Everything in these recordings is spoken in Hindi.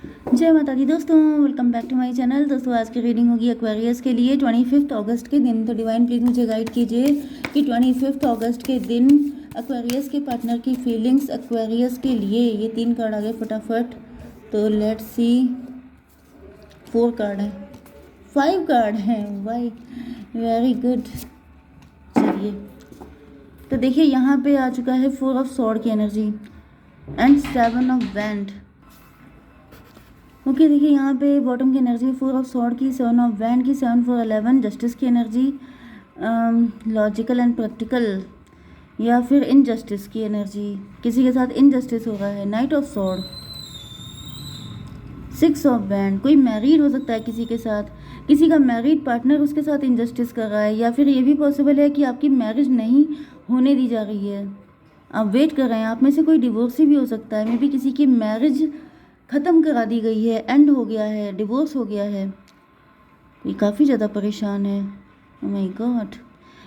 जय माता दी दोस्तों, welcome back to my channel. दोस्तों आज की रीडिंग होगी एक्वेरियस के लिए 25 अगस्त के दिन। तो डिवाइन प्लीज मुझे गाइड कीजिए कि 25 अगस्त के दिन एक्वेरियस के पार्टनर की फीलिंग्स एक्वेरियस के लिए। ये 3 कार्ड आ गए फटाफट। तो लेट्स सी। 4 कार्ड हैं, 5 कार्ड हैं, वाई वेरी गुड। चलिए तो देखिए यहाँ पे आ चुका है 4 ऑफ सॉर्ड की energy and 7 of wand. Okay देखिए यहाँ पे बॉटम की एनर्जी 4 ऑफ सॉर्ड की, 7 ऑफ वैंड की, 7 4 11 जस्टिस की एनर्जी, लॉजिकल एंड प्रैक्टिकल या फिर इनजस्टिस की एनर्जी। किसी के साथ इनजस्टिस हो रहा है। Night of sword, 6 of wand. कोई मैरिड हो सकता है किसी के साथ, किसी का मैरिड पार्टनर उसके साथ इनजस्टिस कर रहा है, या फिर ये भी पॉसिबल है कि आपकी मैरिज नहीं होने दी जा रही है, आप वेट कर रहे हैं। आप में से कोई डिवोर्सी भी हो सकता है। मे बी किसी की मैरिज ख़त्म करा दी गई है, एंड हो गया है, डिवोर्स हो गया है। कोई काफ़ी ज़्यादा परेशान है। ओह माय गॉड,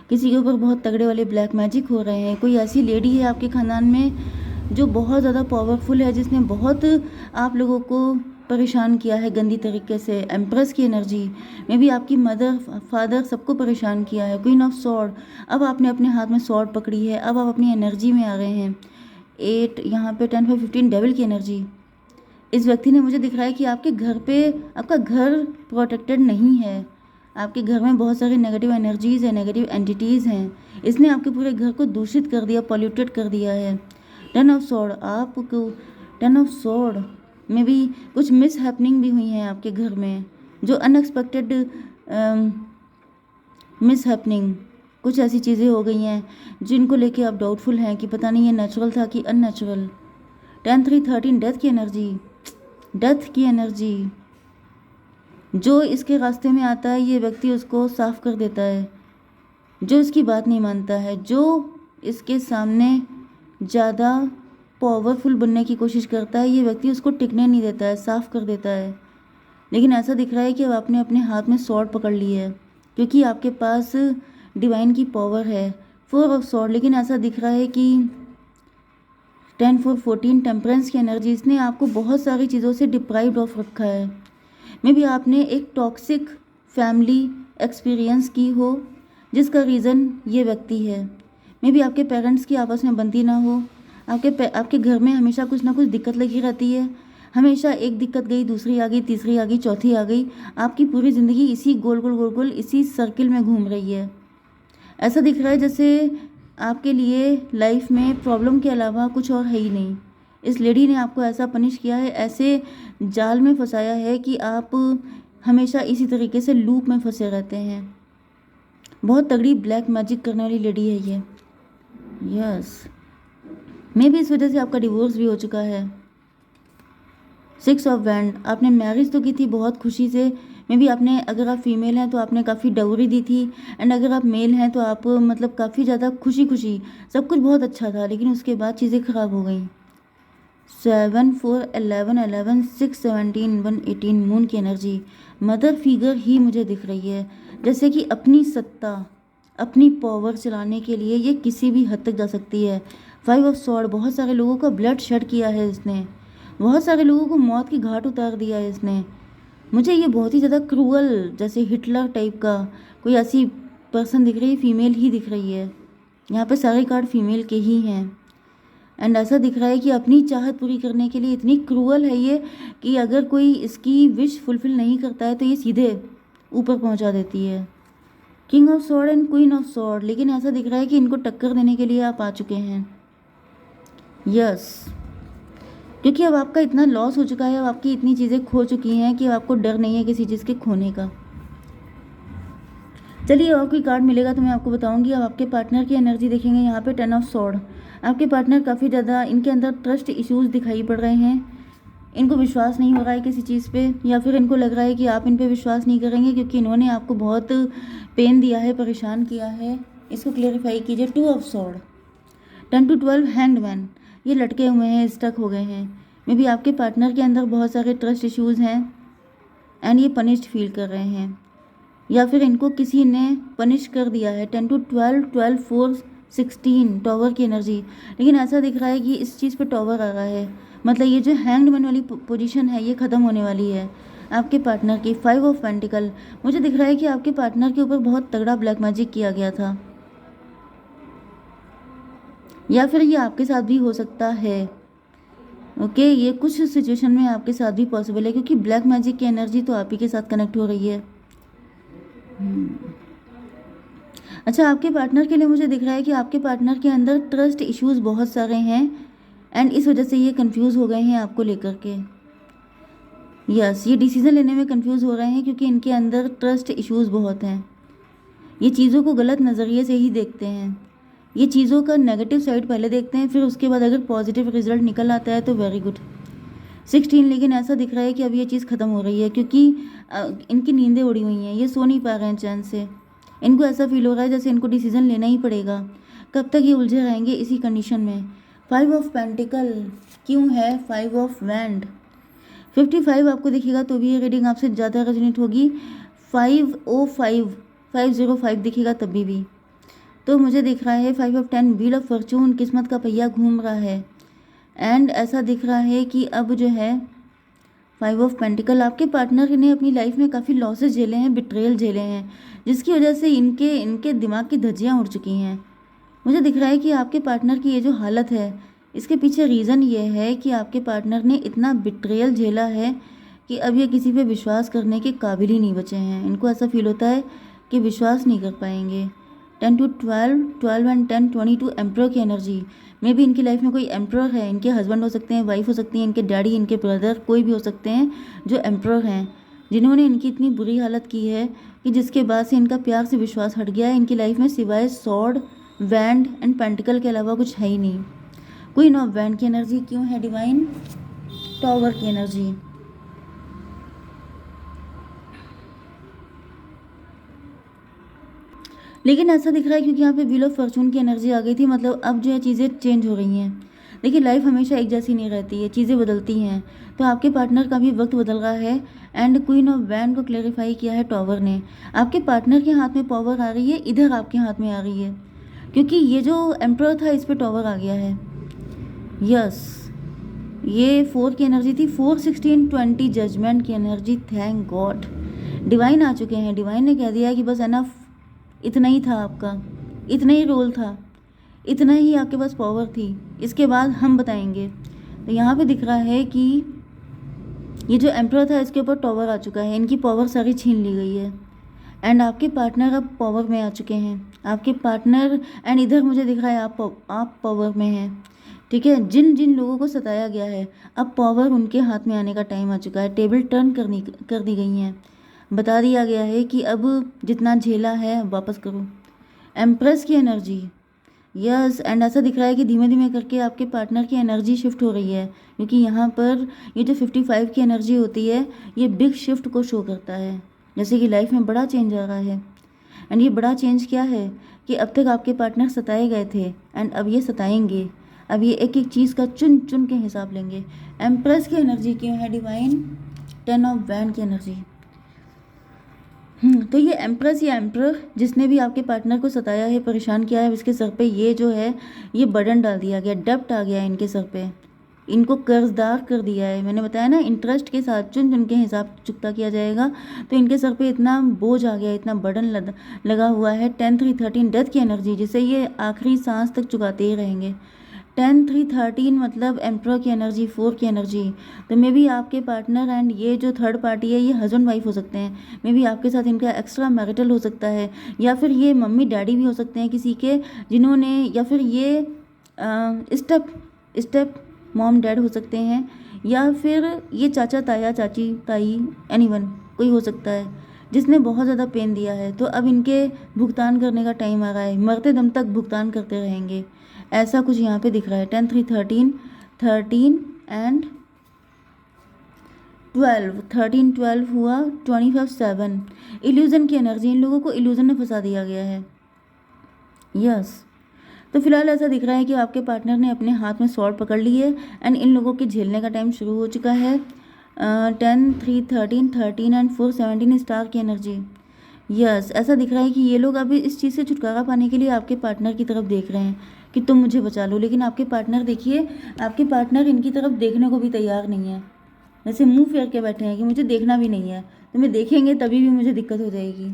किसी के ऊपर बहुत तगड़े वाले ब्लैक मैजिक हो रहे हैं। कोई ऐसी लेडी है आपके ख़ानदान में जो बहुत ज़्यादा पावरफुल है, जिसने बहुत आप लोगों को परेशान किया है गंदी तरीके से। एम्प्रेस की एनर्जी, मे बी आपकी मदर फादर सबको परेशान किया है। क्वीन ऑफ सॉर्ड, अब आपने अपने हाथ में सॉर्ड पकड़ी है, अब आप अपनी एनर्जी में आ गए हैं। 8 यहाँ पे 10 5 15 डेविल की एनर्जी। इस व्यक्ति ने मुझे दिख रहा है कि आपके घर पे, आपका घर प्रोटेक्टेड नहीं है। आपके घर में बहुत सारी नेगेटिव एनर्जीज़ है, नेगेटिव एंटिटीज़ हैं। इसने आपके पूरे घर को दूषित कर दिया, पॉल्यूटेड कर दिया है। 10 ऑफ सॉर्ड, आपको 10 ऑफ सॉर्ड में भी कुछ मिस हैपनिंग भी हुई हैं आपके घर में, जो अनएक्सपेक्टेड मिस हैपनिंग, कुछ ऐसी चीज़ें हो गई हैं जिनको लेके आप डाउटफुल हैं कि पता नहीं ये नेचुरल था कि अननेचुरल। 10 3 13 डेथ की एनर्जी, डेथ की एनर्जी। जो इसके रास्ते में आता है ये व्यक्ति उसको साफ कर देता है। जो इसकी बात नहीं मानता है, जो इसके सामने ज़्यादा पावरफुल बनने की कोशिश करता है, ये व्यक्ति उसको टिकने नहीं देता है, साफ कर देता है। लेकिन ऐसा दिख रहा है कि अब आपने अपने हाथ में सॉर्ड पकड़ ली है, क्योंकि आपके पास डिवाइन की पावर है। 4 ऑफ सॉर्ड, लेकिन ऐसा दिख रहा है कि 10 4 14 टेम्परेंस की एनर्जी। इसने आपको बहुत सारी चीज़ों से डिप्राइव्ड ऑफ रखा है। मे बी आपने एक टॉक्सिक फैमिली एक्सपीरियंस की हो, जिसका रीज़न ये व्यक्ति है। मे बी आपके पेरेंट्स की आपस में बनती ना हो। आपके घर में हमेशा कुछ ना कुछ दिक्कत लगी रहती है। हमेशा एक दिक्कत गई, दूसरी आ गई, तीसरी आ गई, चौथी आ गई। आपकी पूरी ज़िंदगी इसी गोल गोल गोल गोल इसी सर्किल में घूम रही है। ऐसा दिख रहा है जैसे आपके लिए लाइफ में प्रॉब्लम के अलावा कुछ और है ही नहीं। इस लेडी ने आपको ऐसा पनिश किया है, ऐसे जाल में फंसाया है कि आप हमेशा इसी तरीके से लूप में फंसे रहते हैं। बहुत तगड़ी ब्लैक मैजिक करने वाली लेडी है ये। यस, मे बी इस वजह से आपका डिवोर्स भी हो चुका है। 6 ऑफ वैंड, आपने मैरिज तो की थी बहुत खुशी से। मे बी आपने, अगर आप फीमेल हैं तो आपने काफ़ी डाउरी दी थी, एंड अगर आप मेल हैं तो आप मतलब काफ़ी ज़्यादा खुशी खुशी, सब कुछ बहुत अच्छा था। लेकिन उसके बाद चीज़ें ख़राब हो गई। 7 4 11 11 6 17 1 18 मून की एनर्जी। मदर फिगर ही मुझे दिख रही है, जैसे कि अपनी सत्ता, अपनी पावर चलाने के लिए ये किसी भी हद तक जा सकती है। 5 ऑफ सॉर्ड, बहुत सारे लोगों का ब्लड शेड किया है इसने, बहुत सारे लोगों को मौत की घाट उतार दिया है इसने। मुझे ये बहुत ही ज़्यादा क्रूअल, जैसे हिटलर टाइप का कोई ऐसी पर्सन दिख रही है, फीमेल ही दिख रही है। यहाँ पे सारे कार्ड फीमेल के ही हैं। एंड ऐसा दिख रहा है कि अपनी चाहत पूरी करने के लिए इतनी क्रूअल है ये कि अगर कोई इसकी विश फुलफिल नहीं करता है तो ये सीधे ऊपर पहुंचा देती है। King of sword and queen of sword, लेकिन ऐसा दिख रहा है कि इनको टक्कर देने के लिए आप आ चुके हैं। यस, क्योंकि अब आपका इतना लॉस हो चुका है, अब आपकी इतनी चीज़ें खो चुकी हैं कि अब आपको डर नहीं है किसी चीज़ के खोने का। चलिए और कोई कार्ड मिलेगा तो मैं आपको बताऊंगी। अब आपके पार्टनर की एनर्जी देखेंगे यहाँ पे 10 ऑफ सॉर्ड। आपके पार्टनर काफ़ी ज़्यादा, इनके अंदर ट्रस्ट इश्यूज दिखाई पड़ रहे हैं। इनको विश्वास नहीं हो रहा है किसी चीज़ पे, या फिर इनको लग रहा है कि आप इन पे विश्वास नहीं करेंगे क्योंकि इन्होंने आपको बहुत पेन दिया है, परेशान किया है। इसको क्लेरिफाई कीजिए। 2 of sword, 10 to 12 hand man, ये लटके हुए हैं, स्टक हो गए हैं। मे बी आपके पार्टनर के अंदर बहुत सारे ट्रस्ट इश्यूज़ हैं एंड ये पनिश्ड फील कर रहे हैं, या फिर इनको किसी ने पनिश कर दिया है। 10 to 12 12 4 16 टॉवर की एनर्जी। लेकिन ऐसा दिख रहा है कि इस चीज़ पे टॉवर आ रहा है, मतलब ये जो हैंग्ड मैन वाली पोजीशन है ये ख़त्म होने वाली है आपके पार्टनर की। 5 ऑफ पेंटिकल, मुझे दिख रहा है कि आपके पार्टनर के ऊपर बहुत तगड़ा ब्लैक मैजिक किया गया था, या फिर ये आपके साथ भी हो सकता है। ओके, ये कुछ सिचुएशन में आपके साथ भी पॉसिबल है, क्योंकि ब्लैक मैजिक की एनर्जी तो आप ही के साथ कनेक्ट हो रही है। अच्छा, आपके पार्टनर के लिए मुझे दिख रहा है कि आपके पार्टनर के अंदर ट्रस्ट इश्यूज बहुत सारे हैं, एंड इस वजह से ये कंफ्यूज हो गए हैं आपको लेकर के। यस, ये डिसीजन लेने में कंफ्यूज हो रहे हैं क्योंकि इनके अंदर ट्रस्ट इश्यूज बहुत हैं। ये चीज़ों को गलत नज़रिए से ही देखते हैं, ये चीज़ों का नेगेटिव साइड पहले देखते हैं, फिर उसके बाद अगर पॉजिटिव रिजल्ट निकल आता है तो वेरी गुड। 16, लेकिन ऐसा दिख रहा है कि अब ये चीज़ ख़त्म हो रही है, क्योंकि इनकी नींदें उड़ी हुई हैं, ये सो नहीं पा रहे हैं चैन से। इनको ऐसा फील हो रहा है जैसे इनको डिसीजन लेना ही पड़ेगा। कब तक ये उलझे रहेंगे इसी कंडीशन में। 5 ऑफ पेंटिकल क्यों है 5 ऑफ वैंड। 55 आपको दिखेगा तो भी ये रीडिंग आपसे ज़्यादा रेजोनेट होगी। 505 दिखेगा तभी भी। तो मुझे दिख रहा है 5 ऑफ 10 व्हील ऑफ फॉर्चून, किस्मत का पहिया घूम रहा है। एंड ऐसा दिख रहा है कि अब जो है 5 ऑफ पेंटिकल, आपके पार्टनर ने अपनी लाइफ में काफ़ी लॉसेस झेले हैं, बिट्रेयल झेले हैं, जिसकी वजह से इनके दिमाग की धज्जियाँ उड़ चुकी हैं। मुझे दिख रहा है कि आपके पार्टनर की ये जो हालत है इसके पीछे रीज़न ये है कि आपके पार्टनर ने इतना बिट्रेयल झेला है कि अब ये किसी पे विश्वास करने के काबिल ही नहीं बचे हैं। इनको ऐसा फील होता है कि विश्वास नहीं कर पाएंगे। 10 to 12, 12 एंड 10, 22 एम्प्रर की एनर्जी। मे भी इनकी लाइफ में कोई एम्प्रर है, इनके हस्बैंड हो सकते हैं, वाइफ हो सकती हैं, इनके डैडी, इनके ब्रदर, कोई भी हो सकते हैं जो एम्प्रर हैं, जिन्होंने इनकी इतनी बुरी हालत की है कि जिसके बाद से इनका प्यार से विश्वास हट गया है। इनकी लाइफ में सिवाय सॉर्ड, वैंड एंड पेंटिकल के अलावा कुछ है ही नहीं। क्वीन ऑफ वैंड की एनर्जी क्यों है डिवाइन। टॉवर की एनर्जी, लेकिन ऐसा दिख रहा है क्योंकि यहाँ पे व्हील ऑफ फॉर्चून की एनर्जी आ गई थी, मतलब अब जो है चीज़ें चेंज हो रही हैं। देखिए, लाइफ हमेशा एक जैसी नहीं रहती है, चीज़ें बदलती हैं, तो आपके पार्टनर का भी वक्त बदल रहा है। एंड क्वीन ऑफ वैंड को क्लेरिफाई किया है टॉवर ने। आपके पार्टनर के हाथ में पावर आ रही है, इधर आपके हाथ में आ रही है, क्योंकि ये जो एम्प्रर था इस पर टॉवर आ गया है। यस, ये 4 की एनर्जी थी, 4, 16, 20 जजमेंट की एनर्जी। थैंक गॉड, डिवाइन आ चुके हैं। डिवाइन ने कह दिया कि बस एनफ, इतना ही था आपका, इतना ही रोल था, इतना ही आपके पास पावर थी, इसके बाद हम बताएंगे। तो यहाँ पे दिख रहा है कि ये जो एम्प्रर था इसके ऊपर टॉवर आ चुका है, इनकी पावर सारी छीन ली गई है। एंड आपके पार्टनर अब पावर में आ चुके हैं, आपके पार्टनर। एंड इधर मुझे दिख रहा है आप पावर में हैं, ठीक है। जिन जिन लोगों को सताया गया है अब पावर उनके हाथ में आने का टाइम आ चुका है। टेबल टर्न कर दी गई हैं, बता दिया गया है कि अब जितना झेला है वापस करो। एम्प्रेस की एनर्जी, यस। एंड ऐसा दिख रहा है कि धीमे धीमे करके आपके पार्टनर की एनर्जी शिफ्ट हो रही है, क्योंकि यहाँ पर ये जो 55 की एनर्जी होती है ये बिग शिफ्ट को शो करता है, जैसे कि लाइफ में बड़ा चेंज आ रहा है। एंड ये बड़ा चेंज क्या है कि अब तक आपके पार्टनर सताए गए थे, एंड अब ये सताएंगे, अब ये एक एक चीज़ का चुन चुन के हिसाब लेंगे। एम्प्रेस की एनर्जी क्यों है डिवाइन। 10 ऑफ वैंड की एनर्जी। तो ये एम्प्रेस या एम्प्रर जिसने भी आपके पार्टनर को सताया है, परेशान किया है, इसके सर पे ये जो है ये बर्डन डाल दिया गया, डेब्ट आ गया है इनके सर पे, इनको कर्जदार कर दिया है। मैंने बताया ना, इंटरेस्ट के साथ चुन चुन के हिसाब चुकता किया जाएगा, तो इनके सर पे इतना बोझ आ गया, इतना बर्डन लगा हुआ है। 10, 3, 13 डेथ की एनर्जी, जिसे ये आखिरी सांस तक चुकाते ही रहेंगे। 10, 3, 13 मतलब एम्प्रर की एनर्जी, 4 की एनर्जी। तो मे बी आपके पार्टनर एंड ये जो थर्ड पार्टी है ये हस्बैंड वाइफ हो सकते हैं, मे बी आपके साथ इनका एक्स्ट्रा मैरिटल हो सकता है, या फिर ये मम्मी डैडी भी हो सकते हैं किसी के, जिन्होंने, या फिर ये स्टेप मॉम डैड हो सकते हैं, या फिर ये चाचा ताया चाची ताई, एनीवन कोई हो सकता है जिसने बहुत ज़्यादा पेन दिया है। तो अब इनके भुगतान करने का टाइम आ रहा है, मरते दम तक भुगतान करते रहेंगे, ऐसा कुछ यहाँ पे दिख रहा है। 10, 3, 13 एंड 12, 13, 12 हुआ, 25, 7 इल्यूज़न की एनर्जी। इन लोगों को इल्यूज़न में फंसा दिया गया है। यस, तो फिलहाल ऐसा दिख रहा है कि आपके पार्टनर ने अपने हाथ में स्वॉर्ड पकड़ ली है, एंड इन लोगों के झेलने का टाइम शुरू हो चुका है। 10, 3, 13 एंड 4, 17 स्टार की एनर्जी। यस, ऐसा दिख रहा है कि ये लोग अभी इस चीज़ से छुटकारा पाने के लिए आपके पार्टनर की तरफ देख रहे हैं कि तुम मुझे बचा लो, लेकिन आपके पार्टनर देखिए, आपके पार्टनर इनकी तरफ देखने को भी तैयार नहीं है। जैसे मुंह फेर के बैठे हैं कि मुझे देखना भी नहीं है, तुम्हें देखेंगे तभी भी मुझे दिक्कत हो जाएगी।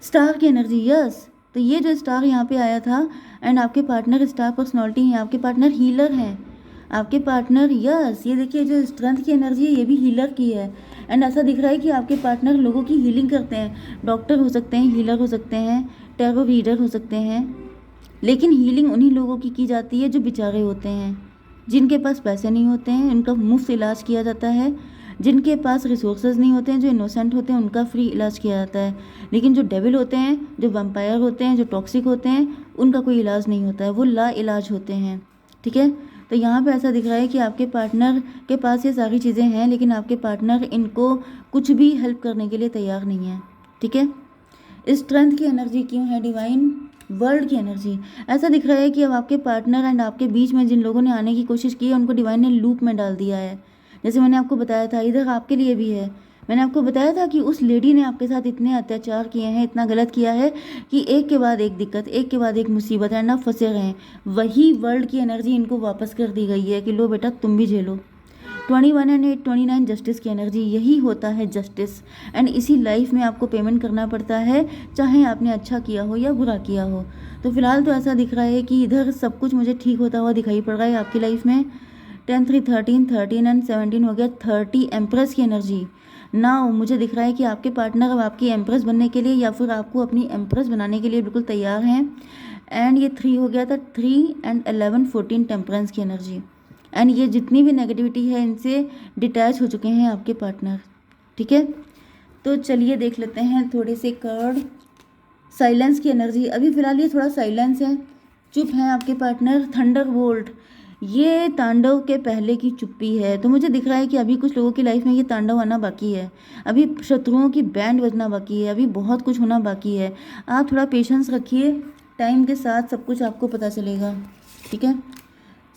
स्टार की एनर्जी, यस। तो ये जो स्टार यहाँ पे आया था, एंड आपके पार्टनर स्टार पर्सनैलिटी हैं, आपके पार्टनर हीलर हैं, आपके पार्टनर, यस। ये देखिए जो स्ट्रेंथ की एनर्जी है ये भी हीलर की है, एंड ऐसा दिख रहा है कि आपके पार्टनर लोगों की हीलिंग करते हैं। डॉक्टर हो सकते हैं, हीलर हो सकते हैं, टैरो रीडर हो सकते हैं, लेकिन हीलिंग उन्हीं लोगों की जाती है जो बेचारे होते हैं, जिनके पास पैसे नहीं होते हैं, उनका मुफ्त इलाज किया जाता है। जिनके पास रिसोर्सेज नहीं होते हैं, जो इनोसेंट होते हैं, उनका फ्री इलाज किया जाता है। लेकिन जो डेविल होते हैं, जो वैम्पायर होते हैं, जो टॉक्सिक होते हैं, उनका कोई इलाज नहीं होता है, वो ला इलाज होते हैं। ठीक है, तो यहाँ पे ऐसा दिख रहा है कि आपके पार्टनर के पास ये सारी चीज़ें हैं, लेकिन आपके पार्टनर इनको कुछ भी हेल्प करने के लिए तैयार नहीं है। ठीक है, स्ट्रेंथ की एनर्जी क्यों है डिवाइन? वर्ल्ड की एनर्जी। ऐसा दिख रहा है कि अब आपके पार्टनर एंड आपके बीच में जिन लोगों ने आने की कोशिश की है, उनको डिवाइन ने लूप में डाल दिया है। जैसे मैंने आपको बताया था, इधर आपके लिए भी है। मैंने आपको बताया था कि उस लेडी ने आपके साथ इतने अत्याचार किए हैं, इतना गलत किया है कि एक के बाद एक दिक्कत, एक के बाद एक मुसीबत है ना, फंसे रहे हैं। वही वर्ल्ड की एनर्जी इनको वापस कर दी गई है कि लो बेटा तुम भी झेलो। 21 एंड 8 29 जस्टिस की एनर्जी, यही होता है जस्टिस। एंड इसी लाइफ में आपको पेमेंट करना पड़ता है, चाहे आपने अच्छा किया हो या बुरा किया हो। तो फिलहाल तो ऐसा दिख रहा है कि इधर सब कुछ मुझे ठीक होता हुआ दिखाई पड़ रहा है आपकी लाइफ में। 10 3 13 13 एंड 17 हो गया, 30 एम्प्रेस की एनर्जी। नाउ मुझे दिख रहा है कि आपके पार्टनर अब आपकी एम्प्रेस बनने के लिए या फिर आपको अपनी एम्प्रेस बनाने के लिए बिल्कुल तैयार हैं। एंड ये 3 हो गया था, 3 एंड 11 14 टेम्परेंस की एनर्जी। एंड ये जितनी भी नेगेटिविटी है इनसे डिटैच हो चुके हैं आपके पार्टनर। ठीक है, तो चलिए देख लेते हैं थोड़े से कार्ड। साइलेंस की एनर्जी, अभी फिलहाल ये थोड़ा साइलेंस है, चुप है आपके पार्टनर। थंडर बोल्ट, ये तांडव के पहले की चुप्पी है। तो मुझे दिख रहा है कि अभी कुछ लोगों की लाइफ में ये तांडव आना बाकी है, अभी शत्रुओं की बैंड बजना बाकी है, अभी बहुत कुछ होना बाकी है। आप थोड़ा पेशेंस रखिए, टाइम के साथ सब कुछ आपको पता चलेगा। ठीक है,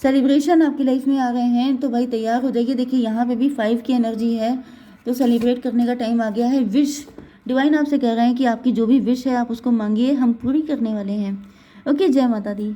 सेलिब्रेशन आपकी लाइफ में आ गए हैं, तो भाई तैयार हो जाइए। देखिए यहाँ पे भी 5 की एनर्जी है, तो सेलिब्रेट करने का टाइम आ गया है। विश, डिवाइन आपसे कह रहे हैं कि आपकी जो भी विश है आप उसको मांगिए, हम पूरी करने वाले हैं। ओके, जय माता दी।